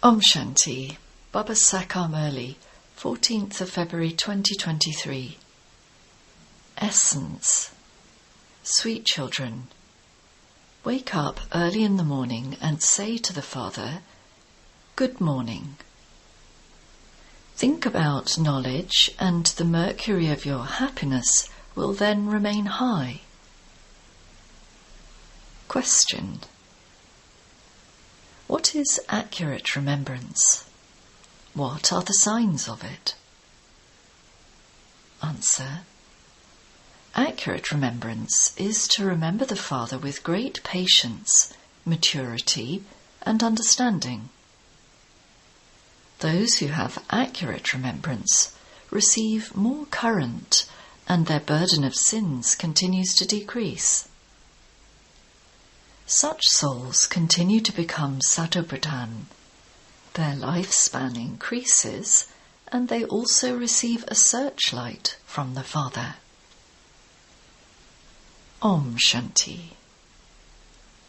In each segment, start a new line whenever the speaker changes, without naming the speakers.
Om Shanti, Baba Sakar Murli, 14th of February 2023. Essence. Sweet children, wake up early in the morning and say to the Father, Good morning. Think about knowledge, and the mercury of your happiness will then remain high. Question. What is accurate remembrance? What are the signs of it? Answer. Accurate remembrance is to remember the Father with great patience, maturity, and understanding. Those who have accurate remembrance receive more current, and their burden of sins continues to decrease. Such souls continue to become Satopradhan. Their lifespan increases, and they also receive a searchlight from the Father. Om Shanti.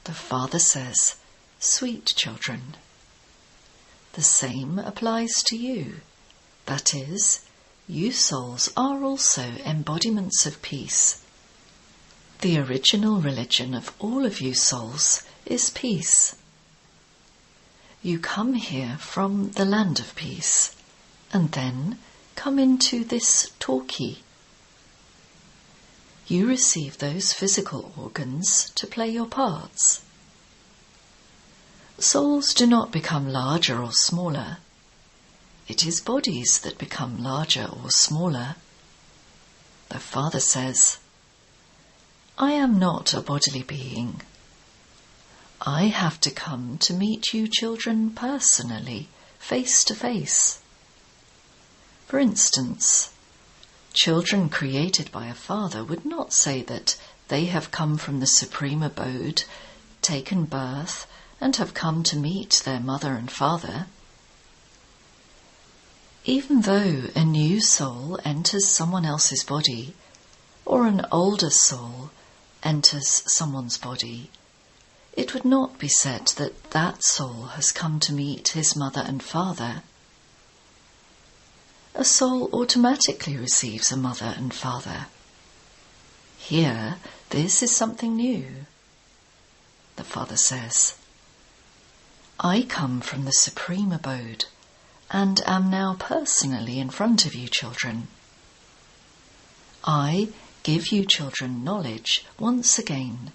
The Father says, Sweet children. The same applies to you. That is, you souls are also embodiments of peace. The original religion of all of you souls is peace. You come here from the land of peace, and then come into this talkie. You receive those physical organs to play your parts. Souls do not become larger or smaller. It is bodies that become larger or smaller. The Father says, I am not a bodily being. I have to come to meet you children personally, face to face. For instance, children created by a father would not say that they have come from the supreme abode, taken birth, and have come to meet their mother and father. Even though a new soul enters someone else's body, or an older soul enters someone's body, it would not be said that that soul has come to meet his mother and father. A soul automatically receives a mother and father. Here, this is something new. The Father says, I come from the supreme abode and am now personally in front of you children. I give you children knowledge once again,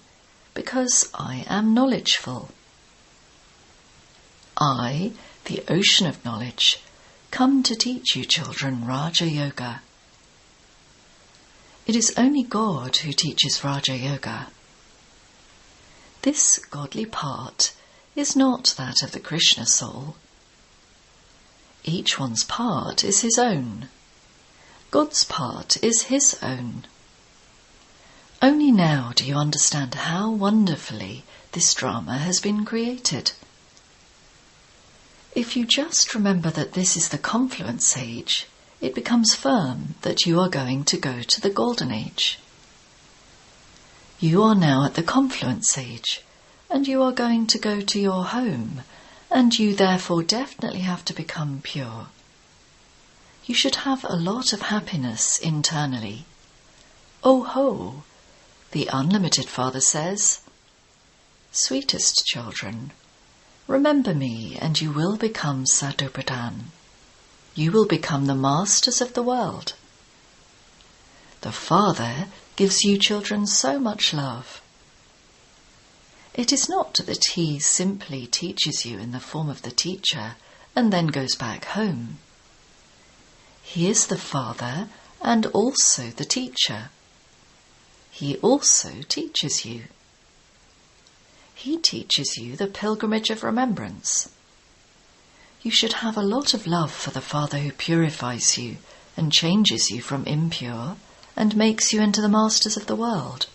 because I am knowledgeful. I, the ocean of knowledge, come to teach you children Raja Yoga. It is only God who teaches Raja Yoga. This godly part is not that of the Krishna soul. Each one's part is his own. God's part is his own. Only now do you understand how wonderfully this drama has been created. If you just remember that this is the confluence age, it becomes firm that you are going to go to the golden age. You are now at the confluence age, and you are going to go to your home, and you therefore definitely have to become pure. You should have a lot of happiness internally. Oh ho! The unlimited Father says, Sweetest children, remember me and you will become Satopradhan. You will become the masters of the world. The Father gives you children so much love. It is not that he simply teaches you in the form of the teacher and then goes back home. He is the Father and also the teacher. He also teaches you. He teaches you the pilgrimage of remembrance. You should have a lot of love for the Father who purifies you and changes you from impure and makes you into the masters of the world.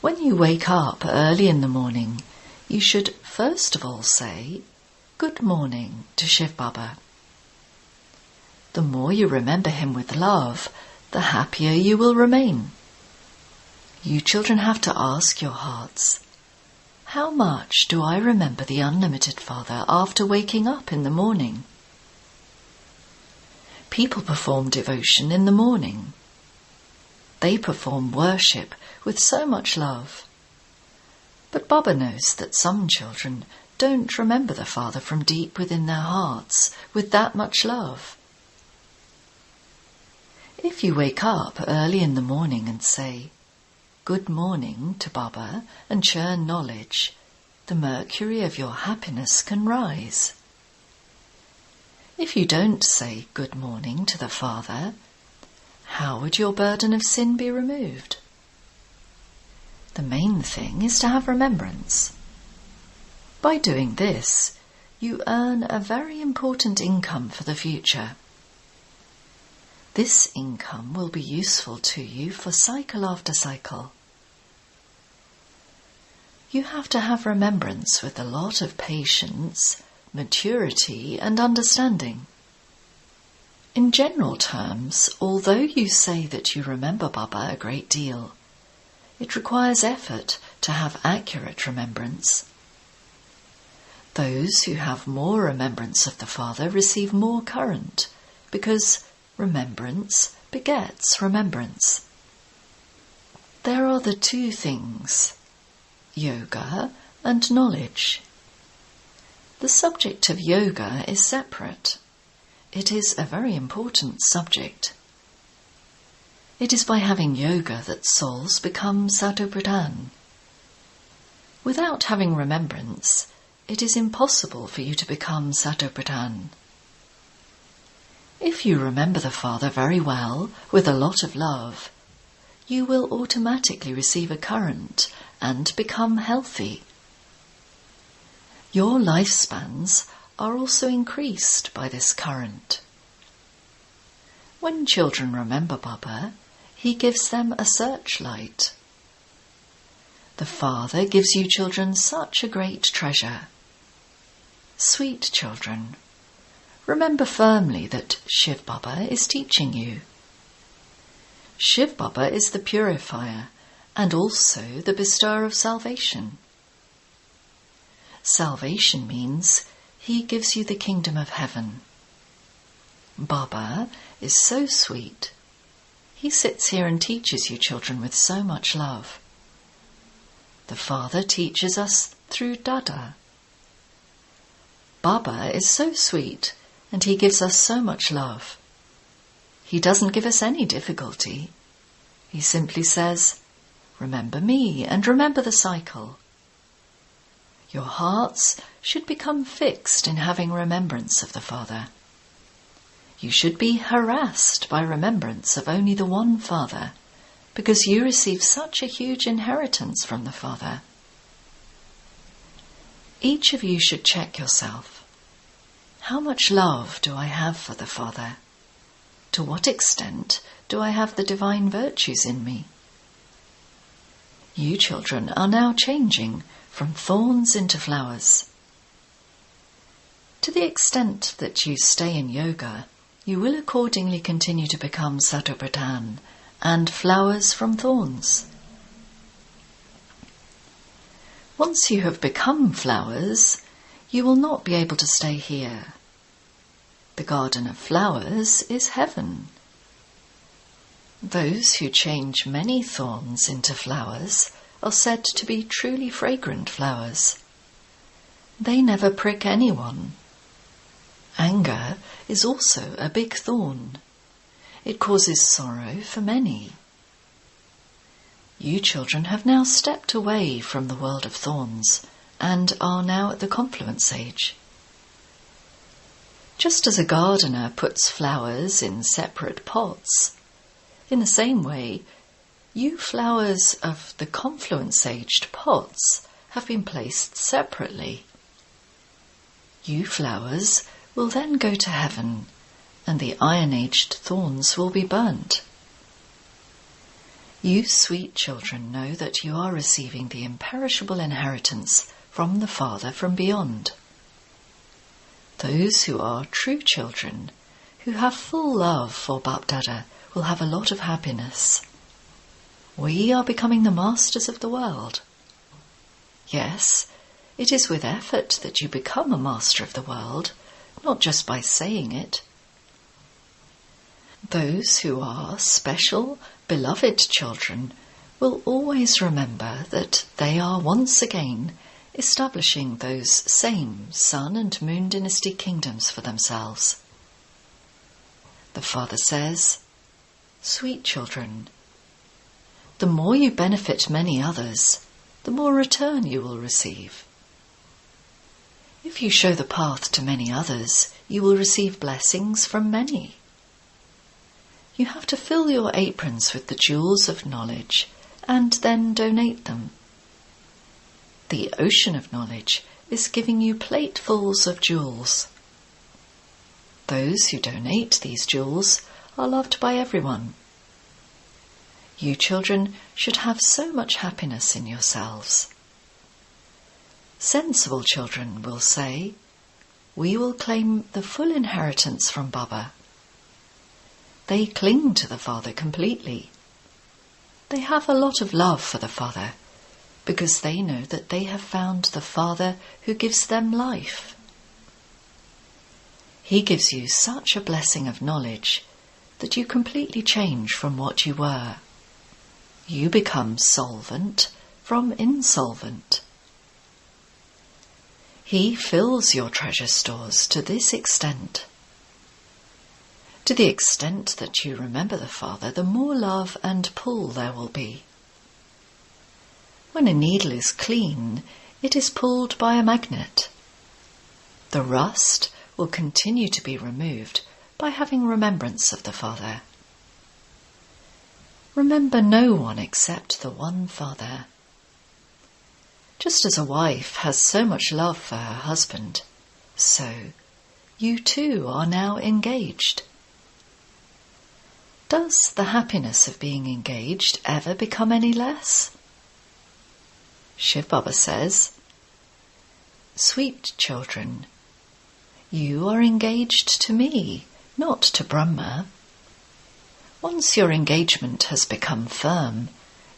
When you wake up early in the morning, you should first of all say, Good morning to Shiv Baba. The more you remember him with love, the happier you will remain. You children have to ask your hearts, How much do I remember the Unlimited Father after waking up in the morning? People perform devotion in the morning. They perform worship with so much love. But Baba knows that some children don't remember the Father from deep within their hearts with that much love. If you wake up early in the morning and say, "Good morning" to Baba and churn knowledge, the mercury of your happiness can rise. If you don't say good morning to the Father, how would your burden of sin be removed? The main thing is to have remembrance. By doing this, you earn a very important income for the future. This income will be useful to you for cycle after cycle. You have to have remembrance with a lot of patience, maturity and understanding. In general terms, although you say that you remember Baba a great deal, it requires effort to have accurate remembrance. Those who have more remembrance of the Father receive more current, because remembrance begets remembrance. There are the two things, yoga and knowledge. The subject of yoga is separate. It is a very important subject. It is by having yoga that souls become Satopradhan. Without having remembrance, it is impossible for you to become Satopradhan. If you remember the Father very well, with a lot of love, you will automatically receive a current and become healthy. Your lifespans are also increased by this current. When children remember Baba, he gives them a searchlight. The Father gives you children such a great treasure. Sweet children, remember firmly that Shiv Baba is teaching you. Shiv Baba is the purifier and also the bestower of salvation. Salvation means he gives you the kingdom of heaven. Baba is so sweet. He sits here and teaches you children with so much love. The Father teaches us through Dada. Baba is so sweet and he gives us so much love. He doesn't give us any difficulty. He simply says, "Remember me and remember the cycle." Your hearts should become fixed in having remembrance of the Father. You should be harassed by remembrance of only the one Father, because you receive such a huge inheritance from the Father. Each of you should check yourself. How much love do I have for the Father? To what extent do I have the divine virtues in me? You children are now changing from thorns into flowers. To the extent that you stay in yoga, you will accordingly continue to become Satopradhan and flowers from thorns. Once you have become flowers, you will not be able to stay here. The garden of flowers is heaven. Those who change many thorns into flowers are said to be truly fragrant flowers. They never prick anyone. Anger is also a big thorn. It causes sorrow for many. You children have now stepped away from the world of thorns and are now at the confluence age. Just as a gardener puts flowers in separate pots, in the same way, you flowers of the confluence-aged pots have been placed separately. You flowers will then go to heaven, and the iron-aged thorns will be burnt. You sweet children know that you are receiving the imperishable inheritance from the Father from beyond. Those who are true children, who have full love for Bap-Dada, will have a lot of happiness. We are becoming the masters of the world. Yes, it is with effort that you become a master of the world, not just by saying it. Those who are special, beloved children will always remember that they are once again establishing those same Sun and Moon dynasty kingdoms for themselves. The Father says, "Sweet children, the more you benefit many others, the more return you will receive. If you show the path to many others, you will receive blessings from many. You have to fill your aprons with the jewels of knowledge and then donate them. The ocean of knowledge is giving you platefuls of jewels. Those who donate these jewels are loved by everyone. You children should have so much happiness in yourselves. Sensible children will say, 'We will claim the full inheritance from Baba.' They cling to the Father completely. They have a lot of love for the Father because they know that they have found the Father who gives them life. He gives you such a blessing of knowledge that you completely change from what you were. You become solvent from insolvent. He fills your treasure stores to this extent. To the extent that you remember the Father, the more love and pull there will be. When a needle is clean, it is pulled by a magnet. The rust will continue to be removed by having remembrance of the Father. Remember no one except the one Father. Just as a wife has so much love for her husband, so you too are now engaged. Does the happiness of being engaged ever become any less? Shiv Baba says, "Sweet children, you are engaged to me, not to Brahma. Once your engagement has become firm,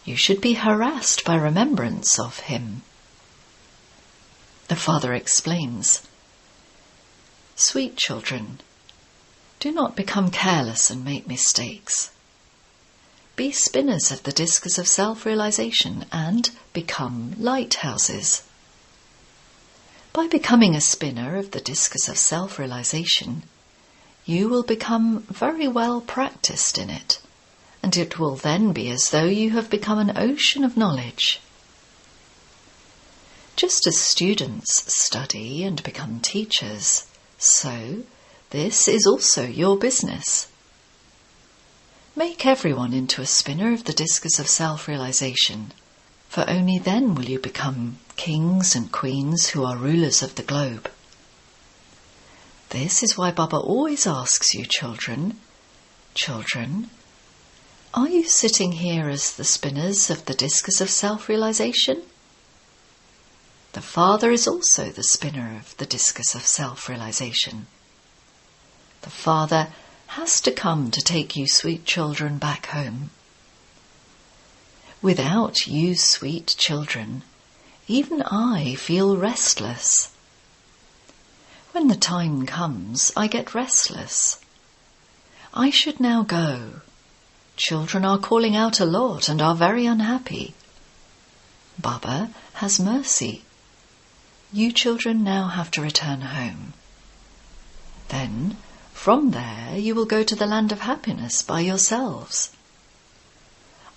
you should be harassed by remembrance of him." The Father explains, "Sweet children, do not become careless and make mistakes. Be spinners of the discus of self-realization and become lighthouses. By becoming a spinner of the discus of self-realization, you will become very well practiced in it, and it will then be as though you have become an ocean of knowledge. Just as students study and become teachers, so this is also your business. Make everyone into a spinner of the discus of self-realization, for only then will you become kings and queens who are rulers of the globe. This is why Baba always asks you, children, are you sitting here as the spinners of the discus of self-realization? The Father is also the spinner of the discus of self-realization. The Father has to come to take you sweet children back home. Without you sweet children, even I feel restless. When the time comes, I get restless. I should now go. Children are calling out a lot and are very unhappy. Baba has mercy. You children now have to return home. Then, from there, you will go to the land of happiness by yourselves.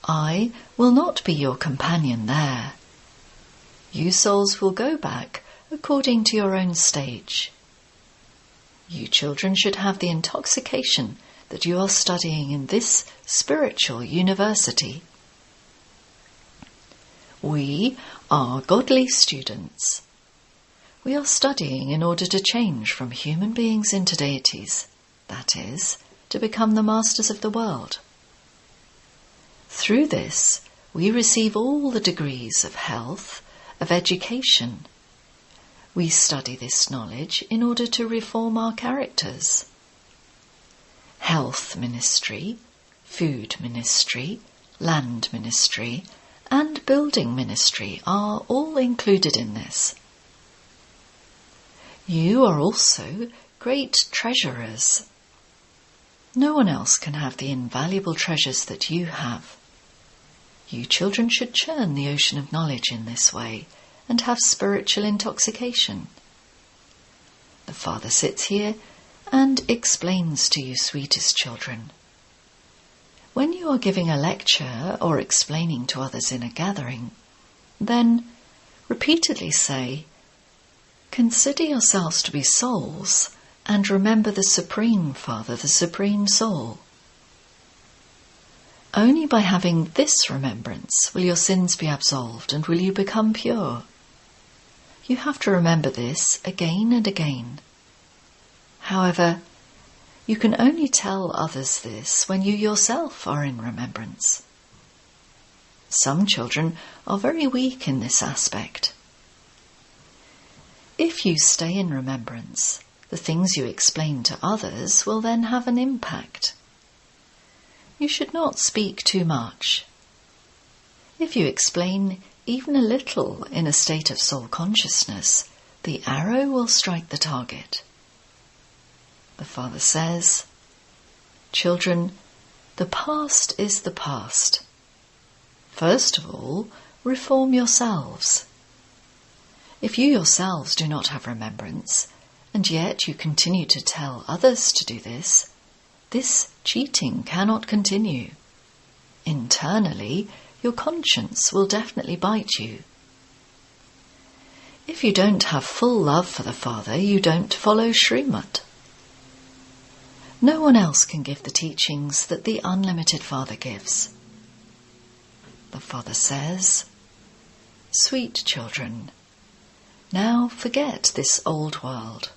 I will not be your companion there. You souls will go back according to your own stage. You children should have the intoxication that you are studying in this spiritual university. We are godly students. We are studying in order to change from human beings into deities, that is, to become the masters of the world. Through this, we receive all the degrees of health, of education. We study this knowledge in order to reform our characters. Health ministry, food ministry, land ministry, and building ministry are all included in this. You are also great treasurers. No one else can have the invaluable treasures that you have. You children should churn the ocean of knowledge in this way and have spiritual intoxication. The Father sits here and explains to you, sweetest children. When you are giving a lecture or explaining to others in a gathering, then repeatedly say, "Consider yourselves to be souls and remember the Supreme Father, the Supreme Soul." Only by having this remembrance will your sins be absolved and will you become pure. You have to remember this again and again. However, you can only tell others this when you yourself are in remembrance. Some children are very weak in this aspect. If you stay in remembrance, the things you explain to others will then have an impact. You should not speak too much. If you explain even a little in a state of soul consciousness, the arrow will strike the target. The Father says, "Children, the past is the past. First of all, reform yourselves. If you yourselves do not have remembrance, and yet you continue to tell others to do this cheating cannot continue. Internally, your conscience will definitely bite you. If you don't have full love for the Father, you don't follow Srimad. No one else can give the teachings that the unlimited Father gives. The Father says, "Sweet children, now forget this old world.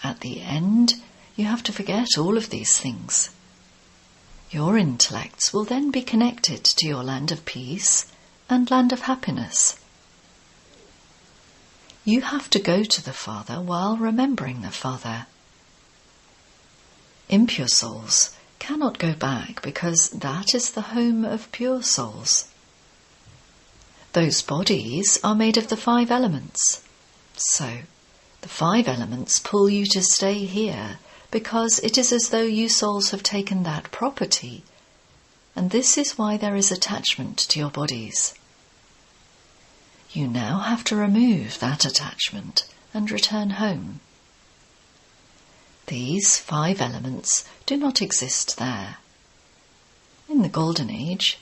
At the end, you have to forget all of these things. Your intellects will then be connected to your land of peace and land of happiness. You have to go to the Father while remembering the Father. Impure souls cannot go back because that is the home of pure souls. Those bodies are made of the 5 elements. So, the 5 elements pull you to stay here because it is as though you souls have taken that property, and this is why there is attachment to your bodies. You now have to remove that attachment and return home. These 5 elements do not exist there. In the Golden Age,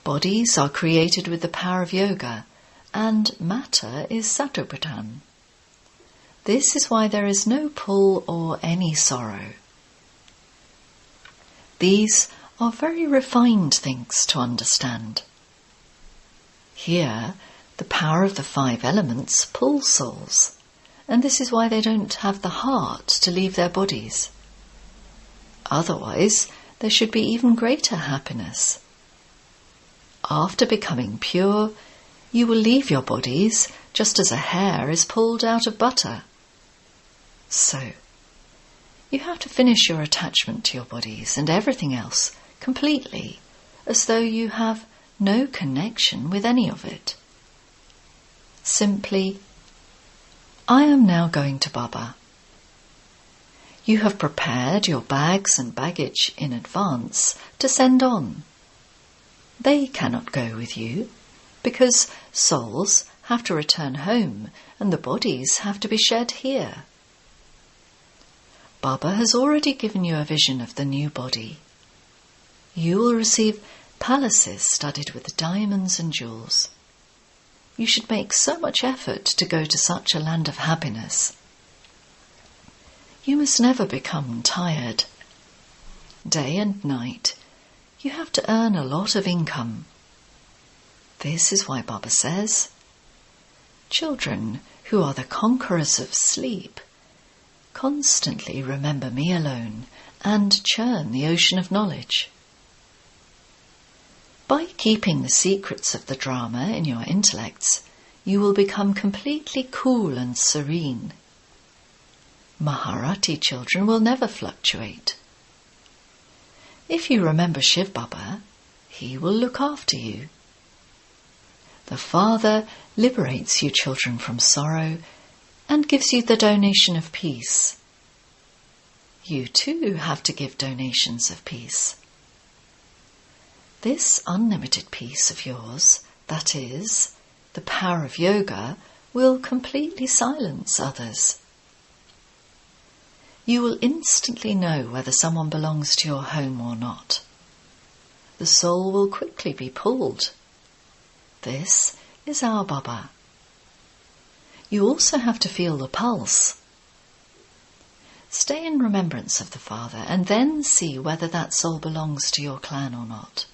bodies are created with the power of yoga, and matter is satopradhan. This is why there is no pull or any sorrow. These are very refined things to understand. Here, the power of the 5 elements pulls souls, and this is why they don't have the heart to leave their bodies. Otherwise, there should be even greater happiness. After becoming pure, you will leave your bodies just as a hair is pulled out of butter. So, you have to finish your attachment to your bodies and everything else completely, as though you have no connection with any of it. Simply, "I am now going to Baba." You have prepared your bags and baggage in advance to send on. They cannot go with you because souls have to return home and the bodies have to be shed here. Baba has already given you a vision of the new body. You will receive palaces studded with diamonds and jewels. You should make so much effort to go to such a land of happiness. You must never become tired. Day and night, you have to earn a lot of income. This is why Baba says, "Children who are the conquerors of sleep, constantly remember me alone and churn the ocean of knowledge." By keeping the secrets of the drama in your intellects, you will become completely cool and serene. Maharati children will never fluctuate. If you remember Shiv Baba, he will look after you. The Father liberates you children from sorrow and gives you the donation of peace. You too have to give donations of peace. This unlimited peace of yours, that is, the power of yoga, will completely silence others. You will instantly know whether someone belongs to your home or not. The soul will quickly be pulled. This is our Baba. You also have to feel the pulse. Stay in remembrance of the Father and then see whether that soul belongs to your clan or not.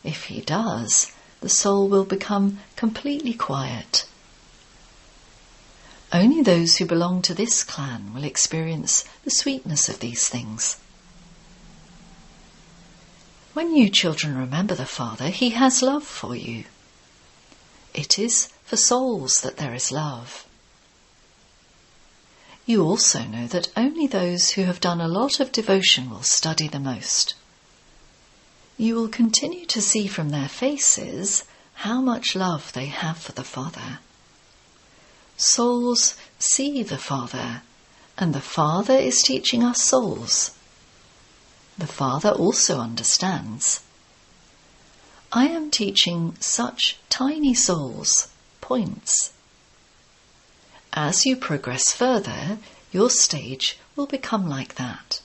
If he does, the soul will become completely quiet. Only those who belong to this clan will experience the sweetness of these things. When you children remember the Father, he has love for you. It is for souls that there is love. You also know that only those who have done a lot of devotion will study the most. You will continue to see from their faces how much love they have for the Father. Souls see the Father, and the Father is teaching us souls. The Father also understands. I am teaching such tiny souls points. As you progress further, your stage will become like that.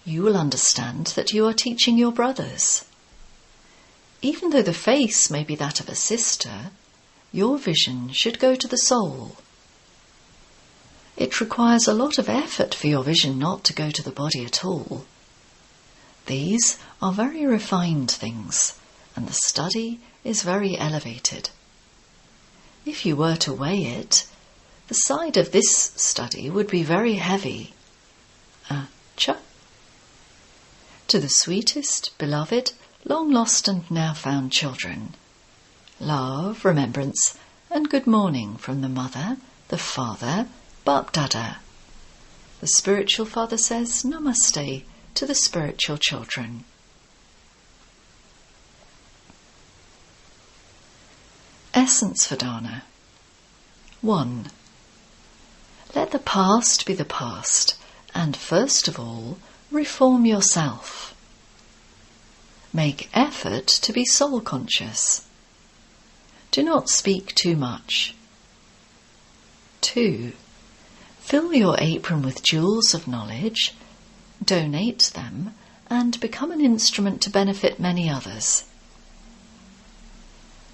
You will understand that you are teaching your brothers. Even though the face may be that of a sister, your vision should go to the soul. It requires a lot of effort for your vision not to go to the body at all. These are very refined things, and the study is very elevated. If you were to weigh it, the side of this study would be very heavy. Cha. To the sweetest, beloved, long-lost and now-found children, love, remembrance, and good morning from the Mother, the Father, Bap Dada. The spiritual father says Namaste to the spiritual children. Essence Vedana. 1. Let the past be the past, and first of all, reform yourself. Make effort to be soul-conscious. Do not speak too much. 2. Fill your apron with jewels of knowledge, donate them, and become an instrument to benefit many others.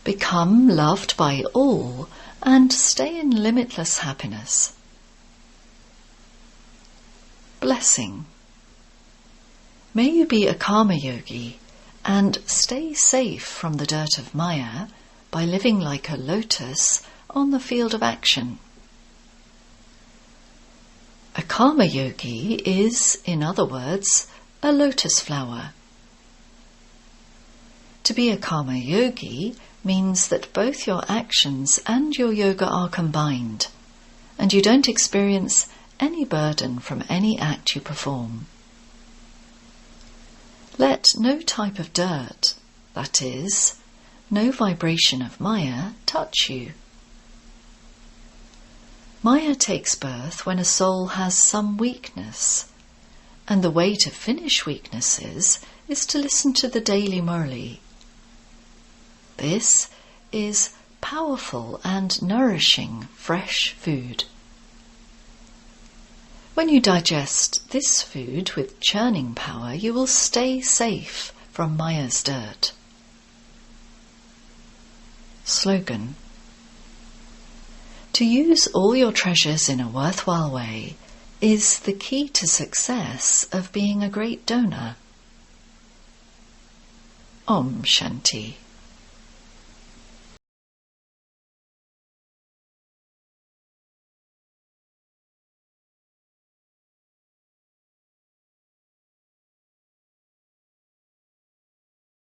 Become loved by all and stay in limitless happiness. Blessing. May you be a karma yogi and stay safe from the dirt of Maya by living like a lotus on the field of action. A karma yogi is, in other words, a lotus flower. To be a karma yogi means that both your actions and your yoga are combined, and you don't experience any burden from any act you perform. Let no type of dirt, that is, no vibration of Maya, touch you. Maya takes birth when a soul has some weakness, and the way to finish weaknesses is to listen to the daily Murli. This is powerful and nourishing fresh food. When you digest this food with churning power, you will stay safe from Maya's dirt. Slogan. To use all your treasures in a worthwhile way is the key to success of being a great donor. Om Shanti.